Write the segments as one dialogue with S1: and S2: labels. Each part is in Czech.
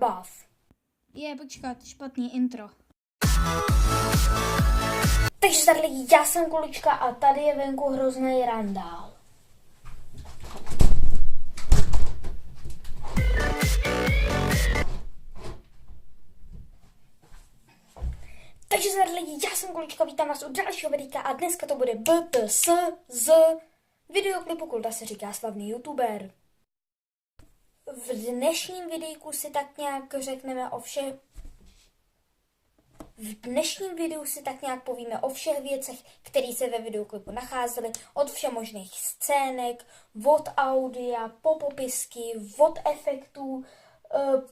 S1: bav.
S2: Počkat, špatný intro.
S1: Takže tady lidi, já jsem Kulička a tady je venku hrozný randál. Takže tady lidi, já jsem Kulička, vítám vás u dalšího videa a dneska to bude BTS z videoklipu Kulta se říká slavný youtuber. V dnešním videjku si tak nějak řekneme o všech... V dnešním videu si tak nějak povíme o všech věcech, které se ve videoklipu nacházely, od všemožných scének, od audia, po popisky, od efektů,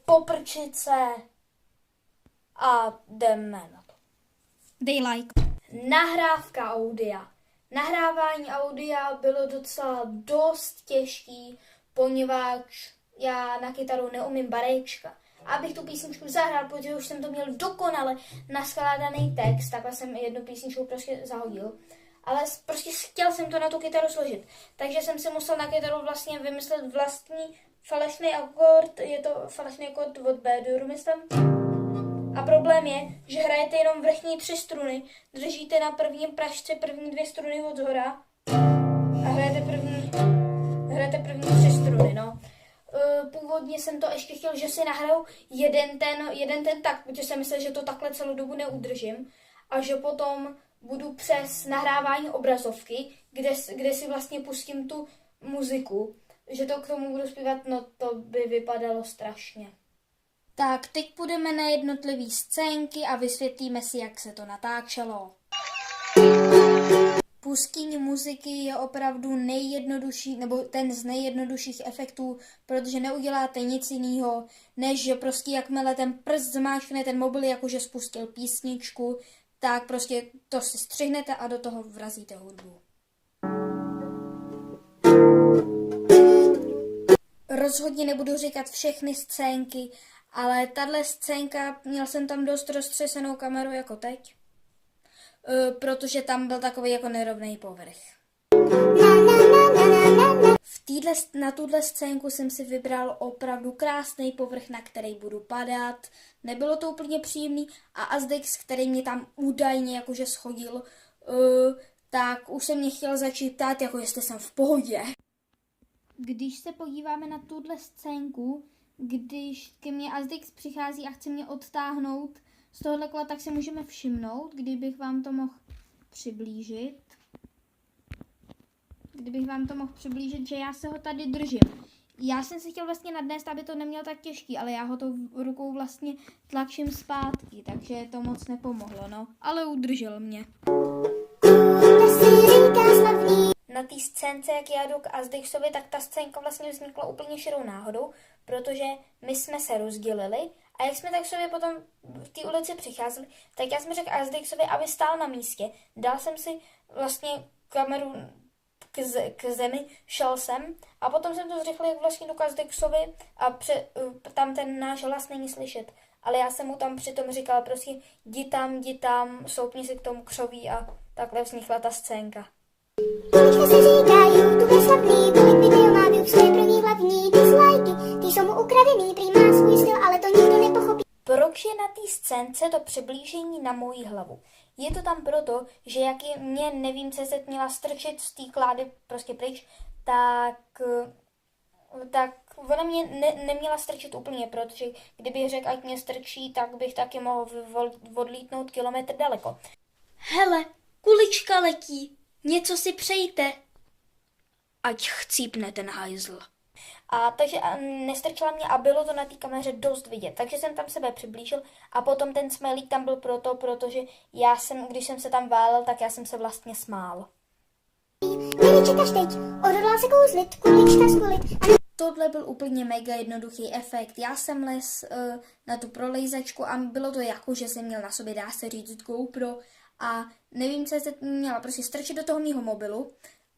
S1: po prčice a jdeme na to.
S2: Dej like.
S1: Nahrávka audia. Nahrávání audia bylo docela dost těžký, poněvadž já na kytaru neumím barečka. Abych tu písničku zahrál, protože už jsem to měl dokonale naskládaný text, takhle jsem jednu písničku prostě zahodil. Ale prostě chtěl jsem to na tu kytaru složit. Takže jsem si musel na kytaru vlastně vymyslet vlastní falešný akord. Je to falešný akord od B-dur, myslím. A problém je, že hrajete jenom vrchní 3 struny, držíte na prvním pražce první 2 struny od zhora a hrajete první 3 struny, no. Původně jsem to ještě chtěl, že si nahraju jeden ten takt, protože jsem myslel, že to takhle celou dobu neudržím a že potom budu přes nahrávání obrazovky, kde si vlastně pustím tu muziku, že to k tomu budu zpívat, no to by vypadalo strašně.
S2: Tak, teď půjdeme na jednotlivé scénky a vysvětlíme si, jak se to natáčelo. Pustení muziky je opravdu nejjednodušší, nebo ten z nejjednodušších efektů, protože neuděláte nic jiného, než že prostě jakmile ten prst zmáčkne ten mobil, jakože spustil písničku, tak prostě to si střihnete a do toho vrazíte hudbu. Rozhodně nebudu říkat všechny scénky, ale tahle scénka, měl jsem tam dost roztřesenou kameru jako teď, protože tam byl takový jako nerovný povrch. Na tuhle scénku jsem si vybral opravdu krásný povrch, na který budu padat. Nebylo to úplně příjemný a Azdex, který mě tam údajně jakože schodil, tak už se mě chtěl začít ptát, jako jestli jsem v pohodě. Když se podíváme na tuhle scénku, když ke mně Azdex přichází a chce mě odtáhnout z tohohle kola, tak se můžeme všimnout, kdybych vám to mohl přiblížit. Že já se ho tady držím. Já jsem se chtěl vlastně nadnést, aby to neměl tak těžký, ale já ho to rukou vlastně tlačím zpátky, takže to moc nepomohlo, no. Ale udržel mě.
S1: Na té scénce, jak já jdu k Azdexovi, tak ta scénka vlastně vznikla úplně širou náhodou, protože my jsme se rozdělili a jak jsme tak sobě potom v té ulici přicházeli, tak já jsem řekl Azdexovi, aby stál na místě. Dal jsem si vlastně kameru k zemi, šel jsem a potom jsem to zrychlil vlastně do Azdexovi a tam ten náš hlas není slyšet. Ale já jsem mu tam přitom říkal prostě jdi tam, soupni si k tomu křoví a takhle vznikla ta scénka.
S3: Kulička se říká, YouTube je slavný, tolik video má view, svoje pro ní hlavní dislajky, ty jsou mu ukradený, prý má svůj styl, ale to nikdo nepochopí.
S1: Proč je na té scénce to přiblížení na moji hlavu? Je to tam proto, že jak je mě, nevím, CZ měla strčit z té klády prostě pryč, tak ona mě neměla strčit úplně, protože kdyby řekl, ať mě strčí, tak bych taky mohl odlítnout kilometr daleko. Hele, Kulička letí. Něco si přejte. Ať chcípne ten hajzl. A takže nestrčila mě a bylo to na té kameře dost vidět. Takže jsem tam sebe přiblížil a potom ten smajlík tam byl protože když jsem se tam válel, tak já jsem se vlastně smál.
S3: Nečekaš teď, odhodlal se kouzlit, Kulička skulit.
S2: Tohle byl úplně mega jednoduchý efekt. Já jsem les na tu prolejzačku a bylo to jako, že jsem měl na sobě, dá se říct, GoPro a nevím, co se měla prostě strčit do toho mýho mobilu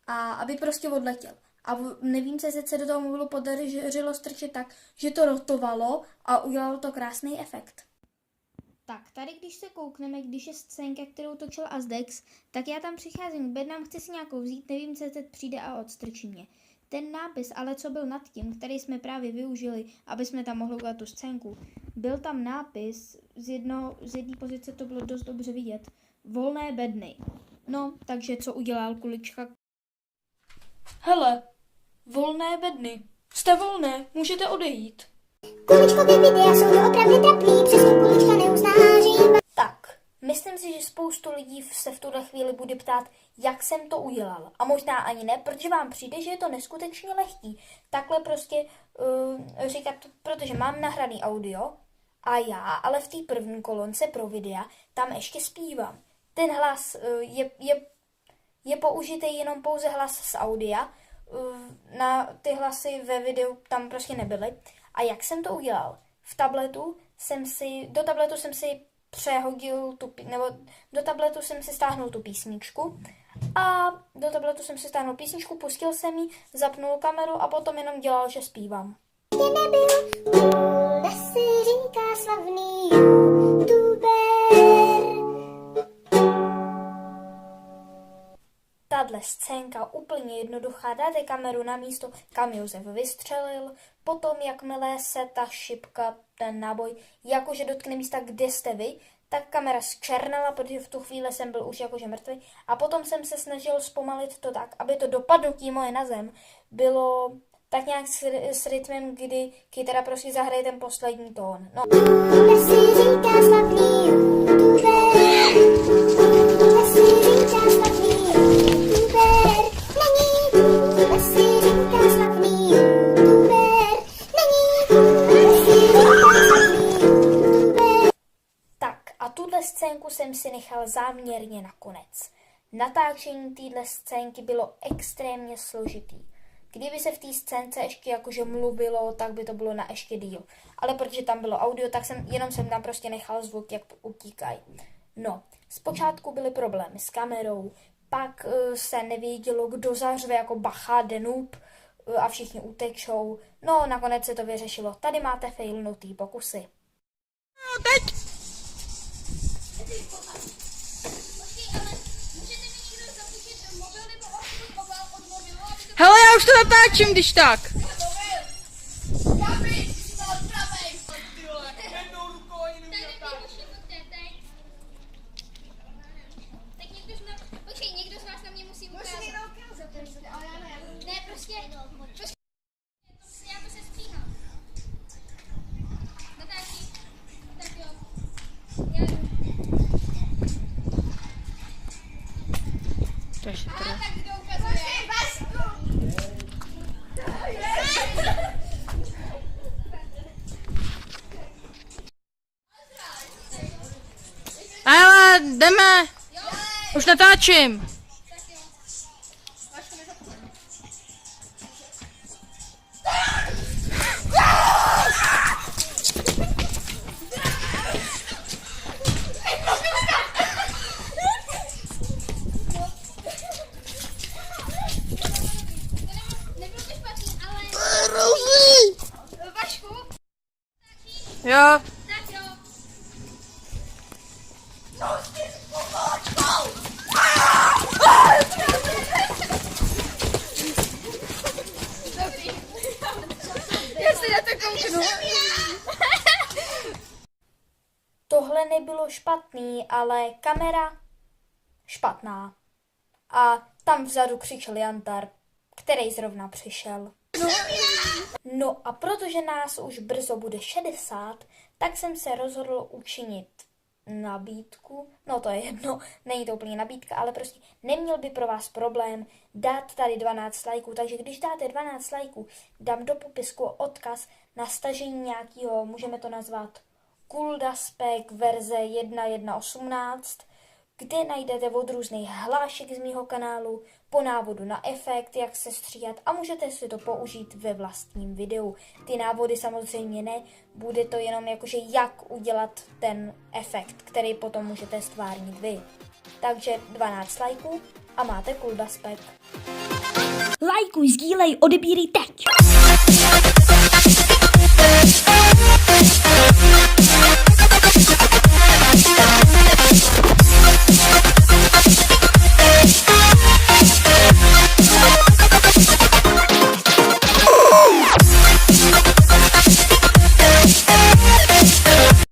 S2: a aby prostě odletěl. A nevím, co se do toho mobilu podařilo strčit tak, že to rotovalo a udělalo to krásný efekt. Tak, tady když se koukneme, když je scénka, kterou točil Azdex, tak já tam přicházím k bednám, chci si nějakou vzít, nevím, co přijde a odstrčí mě. Ten nápis, ale co byl nad tím, který jsme právě využili, aby jsme tam mohli udělat tu scénku, byl tam nápis, z jedné pozice to bylo dost dobře vidět, volné bedny. No, takže co udělal Kulička? Hele, volné bedny. Jste volné, můžete odejít.
S3: Kuličkovy videa jsou doopravdy trapný, přesto Kulička neuzná říva.
S1: Tak, myslím si, že spoustu lidí se v tuhle chvíli bude ptát, jak jsem to udělal. A možná ani ne, protože vám přijde, že je to neskutečně lehký. Takhle prostě říkat, protože mám nahraný audio a já, ale v té první kolonce pro videa, tam ještě zpívám. Ten hlas je použitý jenom pouze hlas z audia, na ty hlasy ve videu tam prostě nebyly. A jak jsem to udělal? Do tabletu jsem si přehodil do tabletu jsem si stáhnul tu písničku a do tabletu jsem si stáhnul písničku, pustil jsem ji, zapnul kameru a potom jenom dělal, že zpívám.
S3: Kde nebyl, Kulda si říká slavný youtuber.
S1: Tahle scénka úplně jednoduchá, dáte kameru na místo, kam Josef vystřelil, potom jakmile se ta šipka, ten náboj, jakože dotkne místa, kde jste vy, tak kamera zčernala, protože v tu chvíli jsem byl už jakože mrtvý a potom jsem se snažil zpomalit to tak, aby to dopadnutí moje na zem bylo tak nějak s rytmem, kdy kytara prostě zahraje ten poslední tón. No.
S3: Kulda si říká slavný youtuber. Kulda si říká slavný youtuber. Není Kulda si říká slavný youtuber. Není Kulda si říká slavný youtuber.
S1: Tak a tuhle scénku jsem si nechal záměrně na konec. Natáčení téhle scénky bylo extrémně složitý. Kdyby se v té scénce ještě jakože mluvilo, tak by to bylo na ještě díl. Ale protože tam bylo audio, tak jsem tam prostě nechal zvuk, jak utíkají. No, zpočátku byly problémy s kamerou, pak se nevědělo, kdo zařve jako bacha, denoob a všichni utečou. No, nakonec se to vyřešilo. Tady máte failnutý pokusy.
S4: No, teď! Hele, já už to natáčím, když tak.
S5: Někdo z vás na mě musí ukázat. Ne, prostě. Já to se stříhám. Natáčí. Tak jo. Tak kdo ukazuje?
S4: Ale jdeme. Už natáčím.
S5: Nebylo to špatný, ale... Vašku?
S4: Jo.
S5: Tak jo. Já si na to kouknu.
S1: Tohle nebylo špatný, ale kamera špatná. A tam vzadu křičel Jantar, který zrovna přišel. No a protože nás už brzo bude 60, tak jsem se rozhodl učinit nabídku. No to je jedno, není to úplně nabídka, ale prostě neměl by pro vás problém dát tady 12 lajků. Takže když dáte 12 lajků, dám do popisku odkaz na stažení nějakého, můžeme to nazvat Kulda Spec verze 1.1.18, kde najdete od různých hlášek z mýho kanálu, po návodu na efekt, jak se stříhat a můžete si to použít ve vlastním videu. Ty návody samozřejmě ne, bude to jenom jakože jak udělat ten efekt, který potom můžete stvárnit vy. Takže 12 lajků a máte Kulda Spec.
S2: Lajkuj, sdílej, odebírej teď!